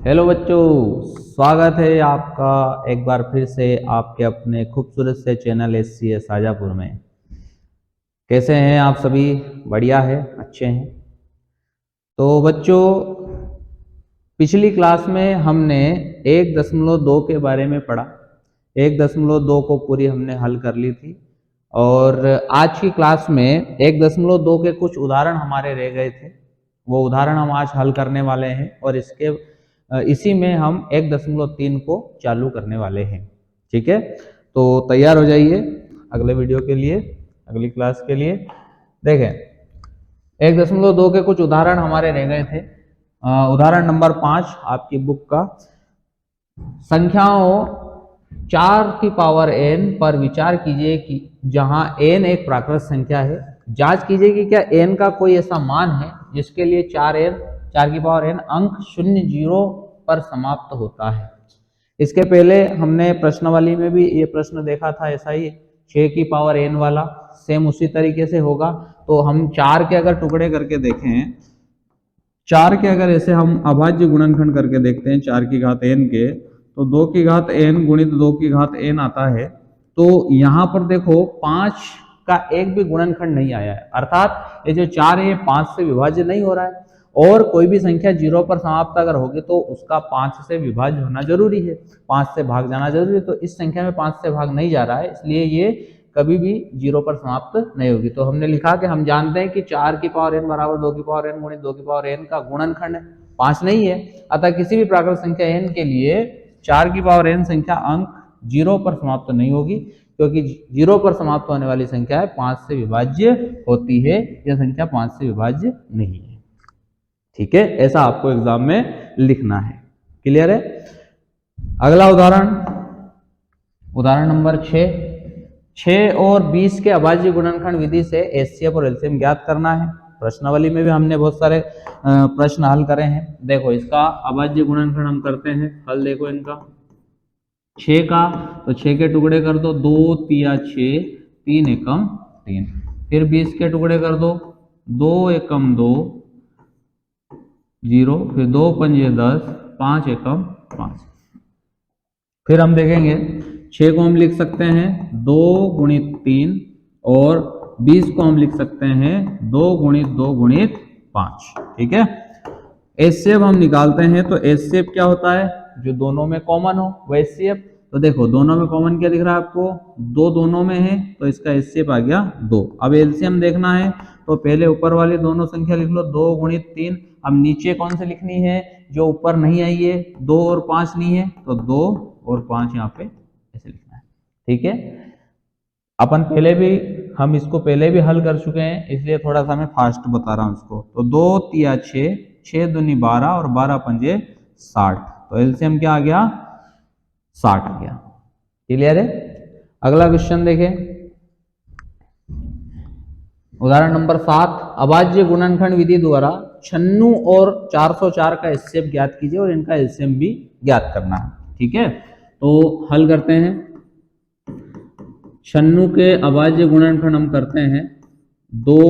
Hello बच्चों, स्वागत है आपका एक बार फिर से आपके अपने खूबसूरत से चैनल SCA शाजापुर में। कैसे हैं आप सभी? बढ़िया है, अच्छे हैं। तो बच्चों, पिछली क्लास में हमने 1.2 के बारे में पढ़ा। 1.2 को पूरी हमने हल कर ली थी और आज की क्लास में 1.2 के कुछ उदाहरण हमारे रह गए थे। वो उदाहरण हम आज हल करने वाले हैं और इसी में हम 1.3 को चालू करने वाले हैं। ठीक है, तो तैयार हो जाइए अगले वीडियो के लिए, अगली क्लास के लिए। देखें, 1.2 के कुछ उदाहरण हमारे रह गए थे। उदाहरण नंबर 5 आपकी बुक का, संख्याओं 4 की पावर n पर विचार कीजिए कि जहां n एक प्राकृत संख्या है। जांच कीजिए कि क्या n का कोई ऐसा मान है जिसके लिए 4 की पावर n अंक 0 पर समाप्त होता है। इसके पहले हमने प्रश्नावली में भी ये प्रश्न देखा था, ऐसा ही 6 की पावर n वाला सेम उसी तरीके से होगा। तो हम 4 के अगर टुकड़े करके देखें, 4 के अगर ऐसे हम अभाज्य गुणनखंड करके देखते हैं 4 की घात n के, तो 2 की घात n गुणित 2 की घात n आता है। तो यहाँ पर देखो 5 का एक भी गुणनखंड नहीं आया है, अर्थात ये जो 4 है 5 से विभाज्य नहीं हो रहा है। और कोई भी संख्या 0 पर समाप्त अगर होगी तो उसका 5 से विभाज्य होना जरूरी है, 5 से भाग जाना जरूरी है। तो इस संख्या में 5 से भाग नहीं जा रहा है, इसलिए ये कभी भी 0 पर समाप्त नहीं होगी। तो हमने लिखा कि हम जानते हैं कि 4 की पावर n बराबर 2 की पावर n गुणित 2 की पावर n का गुणनखंड है, 5 नहीं है। अतः किसी भी प्राकृत संख्या n के लिए 4 की पावर n संख्या अंक 0 पर समाप्त नहीं होगी, क्योंकि 0 पर समाप्त होने वाली संख्या 5 से विभाज्य होती है। यह संख्या 5 से विभाज्य नहीं है। ठीक है, ऐसा आपको एग्जाम में लिखना है। क्लियर है? अगला उदाहरण, उदाहरण नंबर 6 और 20 के अभाज्य गुणनखंड विधि से HCF और LCM ज्ञात करना है। प्रश्नावली में भी हमने बहुत सारे प्रश्न हल करे हैं। देखो, इसका अभाज्य गुणनखंड हम करते हैं हल। देखो इनका 6 का, तो 6 के टुकड़े कर दो, 2 तिया 6, 3 एकम 3। फिर 20 के टुकड़े कर दो, 2 एकम 2, 0, फिर 2 पंजे 10, 5 एकम 5। फिर हम देखेंगे 6 को हम लिख सकते हैं 2 गुणित 3 और 20 को हम लिख सकते हैं 2 गुणित 2 गुणित 5। ठीक है, HCF हम निकालते हैं तो HCF क्या होता है? जो दोनों में कॉमन हो वो HCF। तो देखो दोनों में कॉमन क्या दिख रहा है आपको? 2 दोनों में है, तो इसका HCF आ गया 2। अब LCM देखना है तो पहले ऊपर वाली दोनों संख्या लिख लो, 2 गुणित 3। अब नीचे कौन से लिखनी है? जो ऊपर नहीं आई है, 2 और 5 नहीं है, तो 2 और 5 यहाँ पे ऐसे लिखना है। ठीक है, अपन हम इसको पहले भी हल कर चुके हैं, इसलिए थोड़ा सा मैं फास्ट बता रहा हूँ इसको। तो 2 तिया 6, 6 दूनी 12 और 12 पंजे 60। तो LCM क्या आ गया? 60 आ गया। क्लियर है? अगला क्वेश्चन देखें, उदाहरण नंबर 7, अभाज्य गुणनखंड विधि द्वारा 96 और 404 का HCF ज्ञात कीजिए और इनका LCM भी ज्ञात करना है। ठीक है, तो हल करते हैं। 96 के अभाज्य गुणनखंड हम करते हैं, 2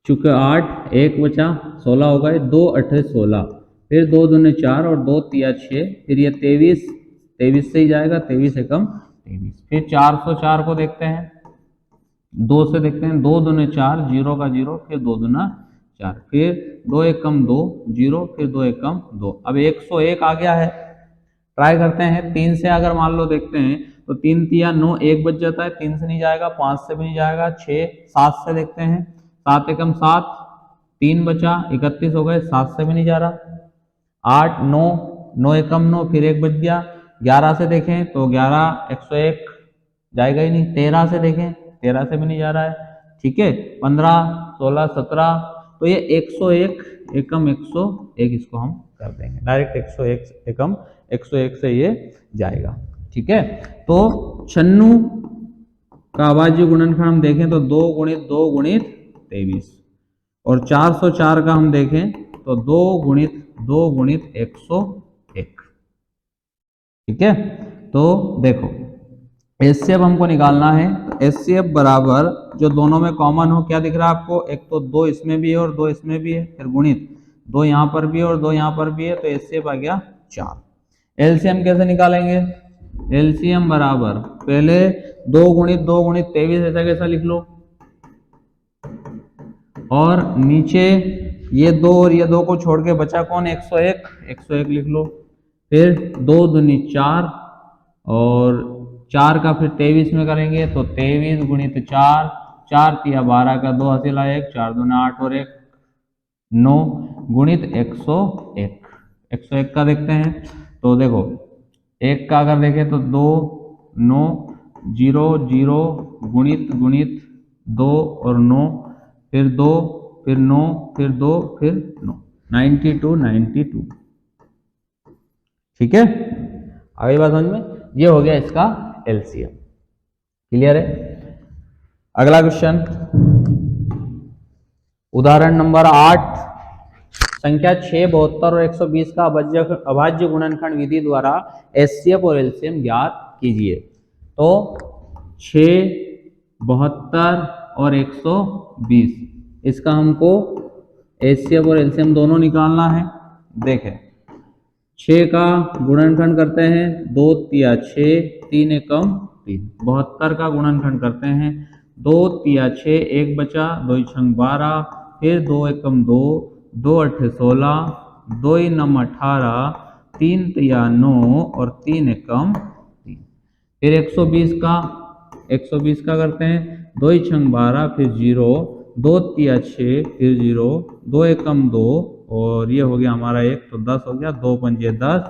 चुके 8, 1 बचा 16 हो गए, 2 8 16, फिर 2 दूने 4 और 2 तिया 6, फिर ये 23 से ही जाएगा, 23 एकम 23। फिर 404 को देखते हैं, 2 से देखते हैं, 2 दूने 4, 0 का 0, फिर 2 दूना 4, फिर 2 एकम 2, 0, फिर 2 एकम 2। अब 101 आ गया है। ट्राई करते हैं 3 से, अगर मान लो देखते हैं तो 3 तिया 9, 1 बच जाता है, 3 से नहीं जाएगा, 5 से भी नहीं जाएगा, 6, 7 से देखते हैं, 7 एकम 7, 3 बचा, 31 हो गए, 7 से भी नहीं जा रहा, 8 9, 9 एकम 9, फिर 1 बच गया। 11 से देखें तो 11 101 जाएगा ही नहीं, 13 से देखें, 13 से भी नहीं जा रहा है। ठीक है, 15 16 17, तो ये 101 एकम 101 इसको हम कर देंगे डायरेक्ट, 101 एकम 101 से ये जाएगा। ठीक है, तो 96 का अभाज्य गुणनखंड हम देखें तो 2 गुणित 2 गुणित 23, और 404 का हम देखें तो 2 गुणित 2 गुणित 101। ठीक है, तो देखो HCF हमको निकालना है। तो HCF बराबर जो दोनों में कॉमन हो, क्या दिख रहा है आपको? एक तो 2 इसमें भी है और 2 इसमें भी है, फिर गुणित 2 यहाँ पर भी है और 2 यहाँ पर भी है, तो एचसीएफ आ गया 4। एलसीएम कैसे निकालेंगे? एलसीएम बराबर पहले 2 गुणित 2 गुणित 23 ऐसा कैसा लिख लो, और नीचे ये 2 और ये 2 को छोड़ के बचा कौन? 101, 101 लिख लो। फिर 2 दूनी 4 और 4 का फिर 23 में करेंगे तो 23 गुणित 4, 4 तिया 12 का 2 हासिल 1, 4 दूना 8 और 1 9 गुणित 101। 101 का देखते हैं तो देखो 1 का अगर देखें तो 2 9 0 0 गुणित गुणित 2 और 9 फिर 2 फिर 9 फिर 2 फिर 9 92 92। ठीक है, आगे बात समझ में? ये हो गया इसका एलसीएम। क्लियर है? अगला क्वेश्चन, उदाहरण नंबर 8, संख्या 6, 72 और 120 का अभाज्य गुणनखंड विधि द्वारा एचसीएफ और एलसीएम ज्ञात कीजिए। तो 6, 72 और 120 इसका हमको एचसीएफ और एलसीएम दोनों निकालना है। देखें 6 का गुणनखंड करते हैं, 2 तिया 6, 3 एकम 3। 72 का गुणनखंड करते हैं, 2 तिया 6, 1 बचा, 2 छंग 12, फिर 2 एकम 2, 2 अट्ठे 16, 2 नम 18, 3 तिया 9 और 3 एकम 3। फिर 120 का करते हैं, 2 छंग 12, फिर 0, 2 तिया 6, फिर 0, 2 एकम 2 और ये हो गया हमारा 1, तो 10 हो गया, 2 पंजे 10,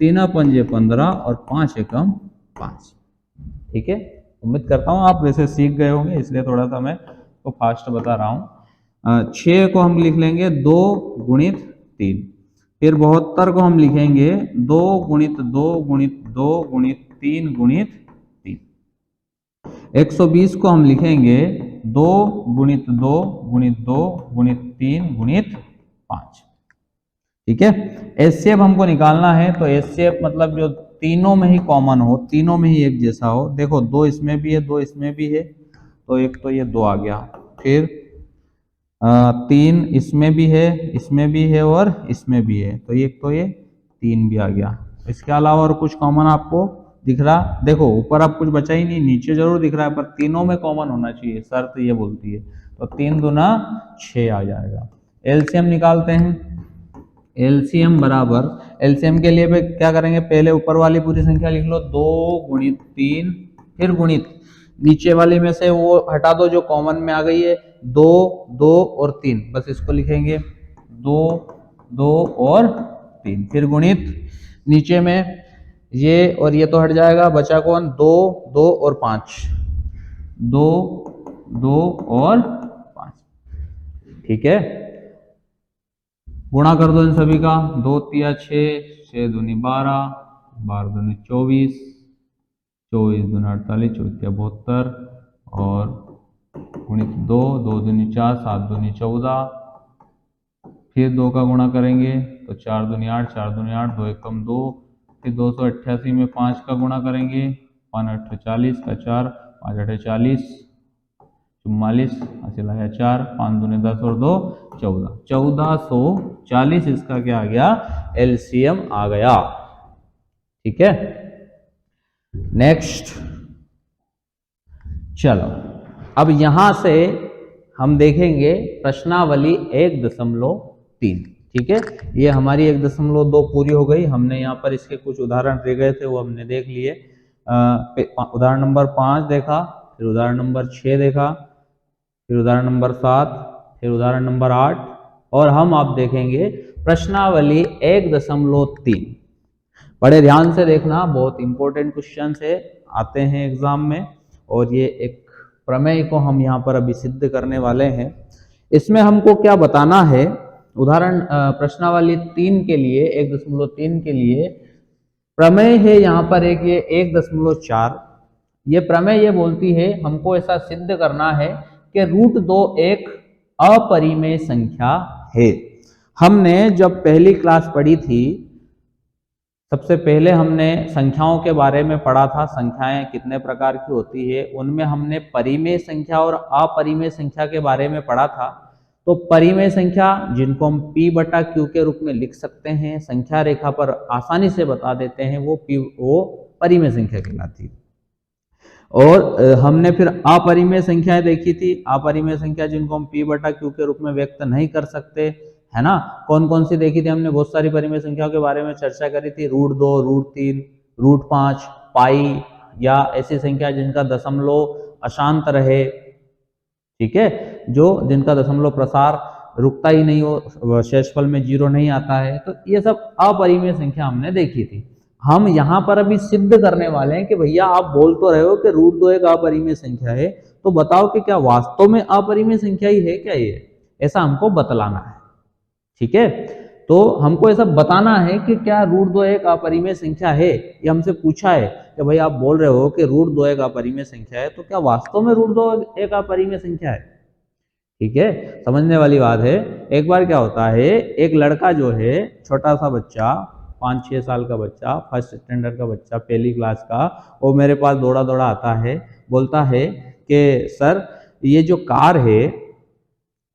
3 पंजे 15 और 5 एकम 5। ठीक है, उम्मीद करता हूँ आप वैसे सीख गए होंगे, इसलिए थोड़ा सा मैं तो फास्ट बता रहा हूँ। 6 को हम लिख लेंगे 2 गुणित 3, फिर 72 को हम लिखेंगे 2 गुणित 2 गुणित 2 गुणित 3 गुणित 3। 120 को हम लिखेंगे 2 गुणित 2 गुणित 2 गुणित 3 गुणित 5। ठीक है, एचसीएफ हमको निकालना है, तो एचसीएफ मतलब जो तीनों में ही कॉमन हो, तीनों में ही एक जैसा हो। देखो 2 इसमें भी है, 2 इसमें भी है, तो एक तो ये 2 आ गया, फिर 3 इसमें भी है, इसमें भी है और इसमें भी है, तो एक तो ये 3 भी आ गया। इसके अलावा और कुछ कॉमन आपको दिख रहा? देखो ऊपर अब कुछ बचा ही नहीं, नीचे जरूर दिख रहा है, पर तीनों में कॉमन होना चाहिए, शर्त ये बोलती है। तो 3 दूना 6 आ जाएगा। एलसीएम निकालते हैं। एलसीएम बराबर, एलसीएम के लिए क्या करेंगे, पहले ऊपर वाली पूरी संख्या लिख लो, 2 गुणित 3, फिर गुणित नीचे वाली में से वो हटा दो जो कॉमन में आ गई है, 2 2 और 3, बस इसको लिखेंगे 2 2 और 3, फिर गुणित नीचे में ये और ये तो हट जाएगा, बचा कौन? 2 2 और 5, 2 2 और 5। ठीक है, गुणा कर दो इन सभी का, 2 तिया 6, 6 दूनी 12, 12 दूनी 24, 24 दूनी 48, 24 तिया 72 और गुणित 2, 2 दूनी 4, 7 दूनी 14, फिर 2 का गुणा करेंगे तो 4 दूनी 8, 4 दूनी 8, 2 एकम 2, फिर 288 में 5 का गुणा करेंगे, 5 अट्ठे 40 का 4, 5 अट्ठे 40, 44 हासिल आया 4, 5 दूनी 10 और 2 14, 1440 इसका क्या आ गया? एलसीएम आ गया। ठीक है, नेक्स्ट चलो अब यहां से हम देखेंगे प्रश्नावली 1.3। ठीक है, ये हमारी 1.2 पूरी हो गई। हमने यहाँ पर इसके कुछ उदाहरण रह गए थे, वो हमने देख लिए। उदाहरण नंबर 5 देखा, फिर उदाहरण नंबर 6 देखा, फिर उदाहरण नंबर 7, फिर उदाहरण नंबर 8 और हम आप देखेंगे प्रश्नावली 1.3। बड़े ध्यान से देखना, बहुत इंपॉर्टेंट क्वेश्चन है, आते हैं एग्जाम में, और ये एक प्रमेय को हम यहाँ पर अभी सिद्ध करने वाले हैं। इसमें हमको क्या बताना है, उदाहरण प्रश्नावली 3 के लिए 1.3 के लिए प्रमेय है यहाँ पर एक ये 1.4। ये प्रमेय ये बोलती है हमको ऐसा सिद्ध करना है कि √2 एक अपरिमेय संख्या है। हमने जब पहली क्लास पढ़ी थी, सबसे पहले हमने संख्याओं के बारे में पढ़ा था, संख्याएं कितने प्रकार की होती है, उनमें हमने परिमेय संख्या और अपरिमेय संख्या के बारे में पढ़ा था। तो परिमेय संख्या जिनको हम p बटा q के रूप में लिख सकते हैं, संख्या रेखा पर आसानी से बता देते हैं, वो परिमेय संख्या कहलाती है। और हमने फिर अपरिमेय संख्याएं देखी थी। अपरिमेय संख्या जिनको हम p बटा q के रूप में व्यक्त नहीं कर सकते, है ना। कौन कौन सी देखी थी हमने? बहुत सारी परिमेय संख्याओं के बारे में चर्चा करी थी। √2, √3, √5, पाई, या ऐसी संख्या जिनका दशमलव अशांत रहे, ठीक है, जो जिनका दशमलव प्रसार रुकता ही नहीं हो, शेषफल में 0 नहीं आता है। तो ये सब अपरिमेय संख्या हमने देखी थी। हम यहाँ पर अभी सिद्ध करने वाले हैं कि भैया आप बोल तो रहे हो कि √2 एक अपरिमेय संख्या है, तो बताओ कि क्या वास्तव में अपरिमेय संख्या ही है क्या ये? ऐसा हमको बतलाना है, ठीक है। तो हमको ऐसा बताना है कि क्या √2 एक अपरिमेय संख्या है। ये हमसे पूछा है कि भाई आप बोल रहे हो कि √2 एक अपरिमेय संख्या है, तो क्या वास्तव में √2 एक अपरिमेय संख्या है? ठीक है, समझने वाली बात है। एक बार क्या होता है, एक लड़का जो है, छोटा सा बच्चा, 5-6 साल का बच्चा, फर्स्ट स्टैंडर्ड का बच्चा, पहली क्लास का, वो मेरे पास दौड़ा दौड़ा आता है, बोलता है कि सर ये जो कार है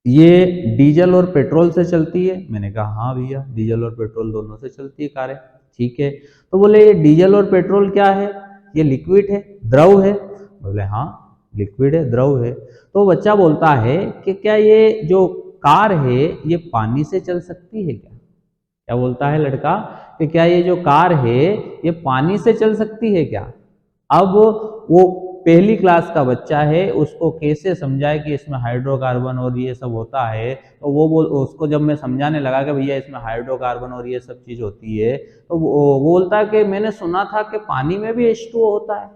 ये डीजल और पेट्रोल से चलती है। मैंने कहा हाँ भैया, डीजल और पेट्रोल दोनों से चलती है कारें, ठीक है। तो बोले ये डीजल और पेट्रोल क्या है? ये लिक्विड है, द्रव है। बोले हाँ लिक्विड है, द्रव है। तो बच्चा बोलता है कि क्या ये जो कार है ये पानी से चल सकती है क्या? क्या बोलता है लड़का कि क्या ये जो कार है ये पानी से चल सकती है क्या? अब वो पहली क्लास का बच्चा है, उसको कैसे समझाए कि इसमें हाइड्रोकार्बन और ये सब होता है। तो वो उसको जब मैं समझाने लगा कि भैया इसमें हाइड्रोकार्बन और ये सब चीज होती है, तो वो बोलता है कि मैंने सुना था कि पानी में भी H2O होता है,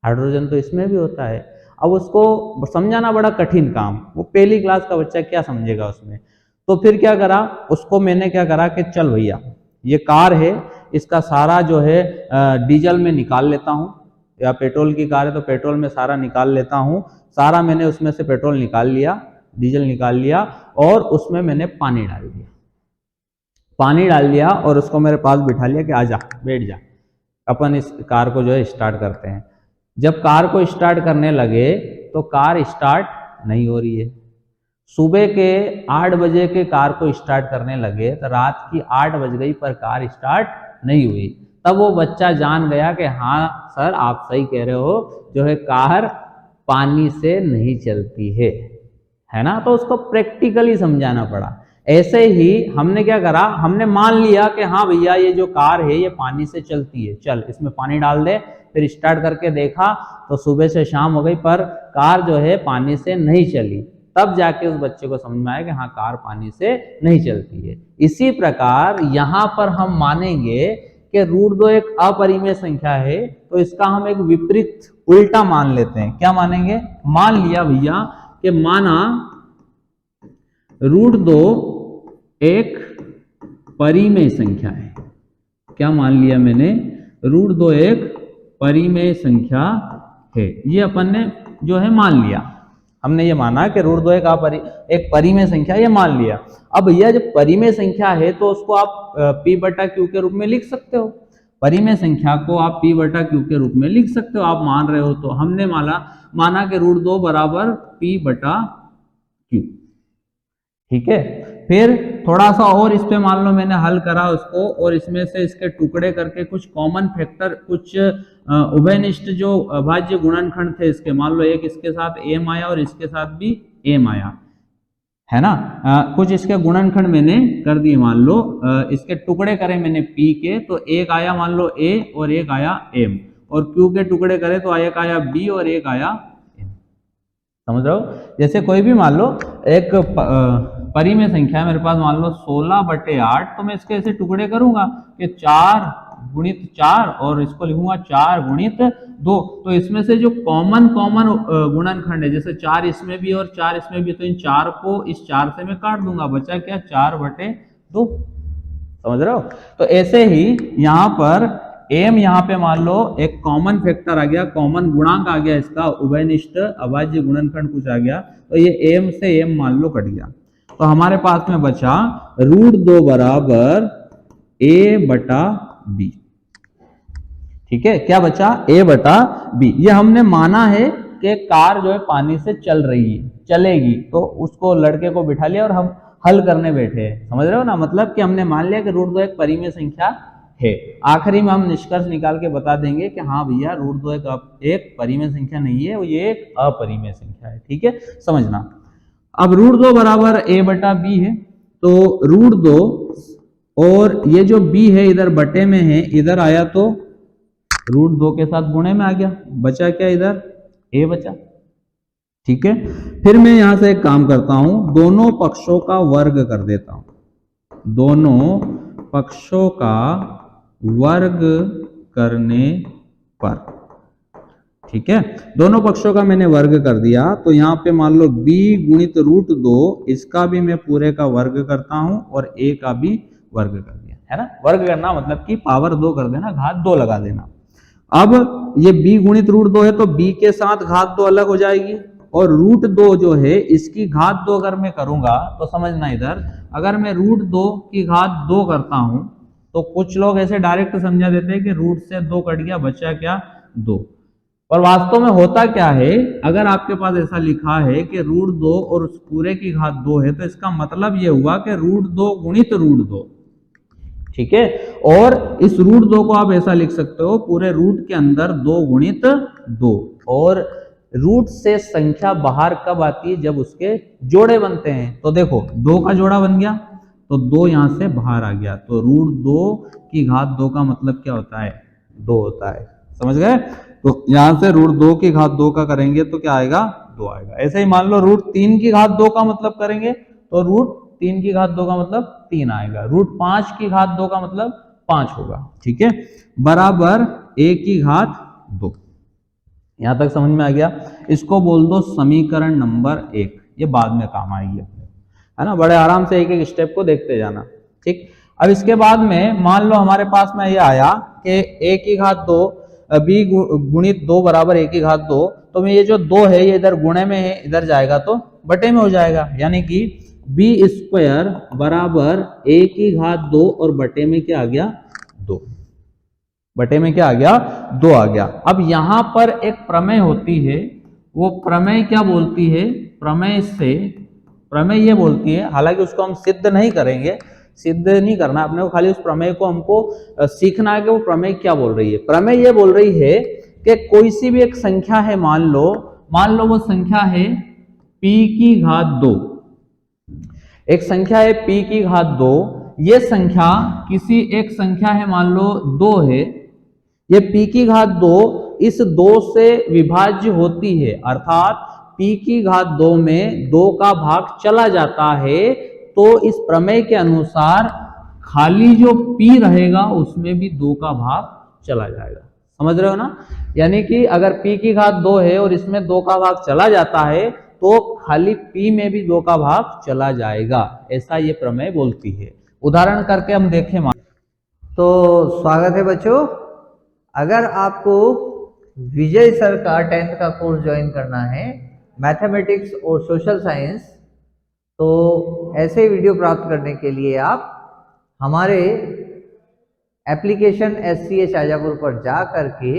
हाइड्रोजन तो इसमें भी होता है। अब उसको समझाना बड़ा कठिन काम, वो पहली क्लास का बच्चा क्या समझेगा उसमें। तो फिर क्या करा, उसको मैंने क्या करा कि चल भैया ये कार है, इसका सारा जो है डीजल में निकाल लेता हूँ, या पेट्रोल की कार है तो पेट्रोल में सारा निकाल लेता हूँ। सारा मैंने उसमें से पेट्रोल निकाल लिया, डीजल निकाल लिया, और उसमें मैंने पानी डाल दिया। पानी डाल दिया और उसको मेरे पास बिठा लिया कि आजा बैठ जा, अपन इस कार को जो है स्टार्ट करते हैं। जब कार को स्टार्ट करने लगे तो कार स्टार्ट नहीं हो रही है। सुबह के 8 बजे के कार को स्टार्ट करने लगे तो रात की 8 बज गई पर कार स्टार्ट नहीं हुई। तब वो बच्चा जान गया कि हाँ सर आप सही कह रहे हो, जो है कार पानी से नहीं चलती है ना। तो उसको प्रैक्टिकली समझाना पड़ा। ऐसे ही हमने क्या करा, हमने मान लिया कि हाँ भैया ये जो कार है ये पानी से चलती है, चल इसमें पानी डाल दे। फिर स्टार्ट करके देखा तो सुबह से शाम हो गई पर कार जो है पानी से नहीं चली। तब जाके उस बच्चे को समझ में आया कि हाँ कार पानी से नहीं चलती है। इसी प्रकार यहाँ पर हम मानेंगे कि √2 एक अपरिमेय संख्या है, तो इसका हम एक विपरीत उल्टा मान लेते हैं। क्या मानेंगे? मान लिया भैया कि माना √2 एक परिमेय संख्या है। क्या मान लिया मैंने? √2 एक परिमेय संख्या है। ये अपन ने जो है मान लिया, हमने ये माना कि √2 एक परिमेय संख्या, ये मान लिया। अब भैया जब परिमेय संख्या है तो उसको आप p बटा q के रूप में लिख सकते हो। परिमेय संख्या को आप p बटा q के रूप में लिख सकते हो, आप मान रहे हो तो। हमने माना कि √2 बराबर p बटा q, ठीक है। फिर थोड़ा सा और इस पे मान लो मैंने हल करा उसको, और इसमें से इसके टुकड़े करके कुछ कॉमन फैक्टर, कुछ उभयनिष्ठ जो अभाज्य गुणनखंड थे इसके, मान लो एक इसके साथ m आया और इसके साथ भी m आया, है ना। कुछ इसके गुणनखंड मैंने कर दिए, मान लो इसके टुकड़े करे मैंने p के, तो एक आया मान लो a और एक आया m, और q के टुकड़े करे तो एक आया b और एक आया m। समझ रहे हो? जैसे कोई भी मान लो एक परिमेय संख्या है मेरे पास, मान लो 16/8, तो मैं इसके ऐसे टुकड़े करूंगा कि 4 गुणित 4, और इसको लिखूंगा 4 गुणित 2। तो इसमें से जो कॉमन गुणनखंड है, जैसे 4 इसमें भी और 4 इसमें भी, तो इन 4 को इस 4 से मैं काट दूंगा, बचा क्या? 4/2। समझ रहे हो? तो ऐसे ही यहाँ पर m, यहाँ पे मान लो एक कॉमन फैक्टर आ गया, कॉमन गुणांक आ गया, इसका उभयनिष्ठ अभाज्य गुणनखंड कुछ आ गया, तो ये m से m मान लो कट गया। तो हमारे पास में बचा √2 बराबर a बटा b। ठीक है, क्या बचा? a बटा b। ये हमने माना है के कार जो है पानी से चल रही है, चलेगी, तो उसको लड़के को बिठा लिया और हम हल करने बैठे हैं, समझ रहे हो ना। मतलब कि हमने मान लिया कि √2 एक परिमेय संख्या है। आखिरी में हम निष्कर्ष निकाल के बता देंगे कि हाँ भैया √2 एक परिमेय संख्या नहीं है, ये एक अपरिमेय संख्या है, ठीक है, समझना। अब √2 बराबर a/b है, तो √2 और ये जो b है इधर बटे में है, इधर आया तो √2 के साथ गुणे में आ गया, बचा क्या इधर a बचा, ठीक है। फिर मैं यहां से एक काम करता हूं, दोनों पक्षों का वर्ग कर देता हूं, दोनों पक्षों का वर्ग करने पर, ठीक है, दोनों पक्षों का मैंने वर्ग कर दिया, तो यहाँ पे मान लो b गुणित √2, इसका भी मैं पूरे का वर्ग करता हूं और a का भी वर्ग कर दिया, है ना। वर्ग करना मतलब कि पावर 2 कर देना, घात 2 लगा देना। अब ये b गुणित √2 है, तो b के साथ घात 2 अलग हो जाएगी, और √2 जो है इसकी घात 2 अगर मैं करूंगा तो समझना इधर, अगर मैं √2 की घात 2 करता हूं तो कुछ लोग ऐसे डायरेक्ट समझा देते हैं कि रूट से 2 कट गया, बचा क्या 2, और वास्तव में होता क्या है, अगर आपके पास ऐसा लिखा है कि √2 और उस पूरे की घात 2 है, तो इसका मतलब ये हुआ कि √2 गुणित √2, ठीक है। और इस √2 को आप ऐसा लिख सकते हो, पूरे रूट के अंदर 2 गुणित 2, और रूट से संख्या बाहर कब आती है, जब उसके जोड़े बनते हैं। तो देखो 2 का जोड़ा बन गया, तो 2 यहां से बाहर आ गया, तो √2 की घात 2 का मतलब क्या होता है 2 होता है, समझ गए। तो यहां से √2 की घात 2 का करेंगे तो क्या आएगा 2 आएगा। ऐसे ही मान लो √3 की घात 2 का मतलब करेंगे तो √3 की घात 2 का मतलब 3 आएगा, √5 की घात 2 का मतलब 5 होगा, ठीक है, बराबर a की घात 2। यहां तक समझ में आ गया। इसको बोल दो समीकरण नंबर 1, ये बाद में काम आएगी अपने, है ना, बड़े आराम से एक एक स्टेप को देखते जाना, ठीक। अब इसके बाद में मान लो हमारे पास में ये आया कि a की घात 2 b गुणित 2 बराबर a की घात 2, तो मैं ये जो 2 है ये इधर गुणे में है, इधर जाएगा तो बटे में हो जाएगा, यानी कि b² बराबर a की घात 2 और बटे में क्या आ गया 2, बटे में क्या आ गया 2 आ गया। अब यहां पर एक प्रमेय होती है, वो प्रमेय क्या बोलती है, प्रमेय ये बोलती है, हालांकि उसको हम सिद्ध नहीं करेंगे, सिद्ध नहीं करना अपने को, खाली उस प्रमेय को हमको सीखना है कि वो प्रमेय क्या बोल रही है। प्रमेय ये बोल रही है कि कोई सी भी एक संख्या है, मान लो वो संख्या है p की घात 2, एक संख्या है p की घात 2, ये संख्या किसी एक संख्या है मान लो 2 है, ये p की घात 2 इस 2 से विभाज्य होती है, अर्थात p की घात 2 में 2 का भाग चला जाता है, तो इस प्रमेय के अनुसार खाली जो p रहेगा उसमें भी 2 का भाग चला जाएगा, समझ रहे हो ना। यानी कि अगर p की घात 2 है और इसमें 2 का भाग चला जाता है, तो खाली p में भी 2 का भाग चला जाएगा, ऐसा ये प्रमेय बोलती है। उदाहरण करके हम देखें। तो स्वागत है बच्चों, अगर आपको विजय सर का 10th का कोर्स ज्वाइन करना है मैथमेटिक्स और सोशल साइंस, तो ऐसे वीडियो प्राप्त करने के लिए आप हमारे एप्लीकेशन SCA शाजापुर पर जा करके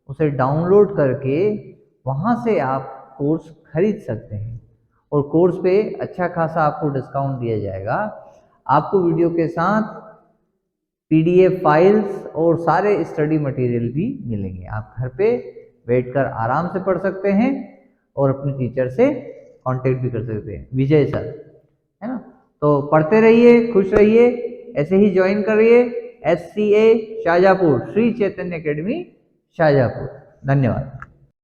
उसे डाउनलोड करके वहाँ से आप कोर्स खरीद सकते हैं, और कोर्स पे अच्छा खासा आपको डिस्काउंट दिया जाएगा। आपको वीडियो के साथ PDF फाइल्स और सारे स्टडी मटेरियल भी मिलेंगे। आप घर पे बैठकर आराम से पढ़ सकते हैं और अपने टीचर से कांटेक्ट भी कर सकते हैं, विजय सर, है ना। तो पढ़ते रहिए, खुश रहिए, ऐसे ही ज्वाइन करिए SCA शाजापुर, श्री चैतन्य एकेडमी शाजापुर। धन्यवाद।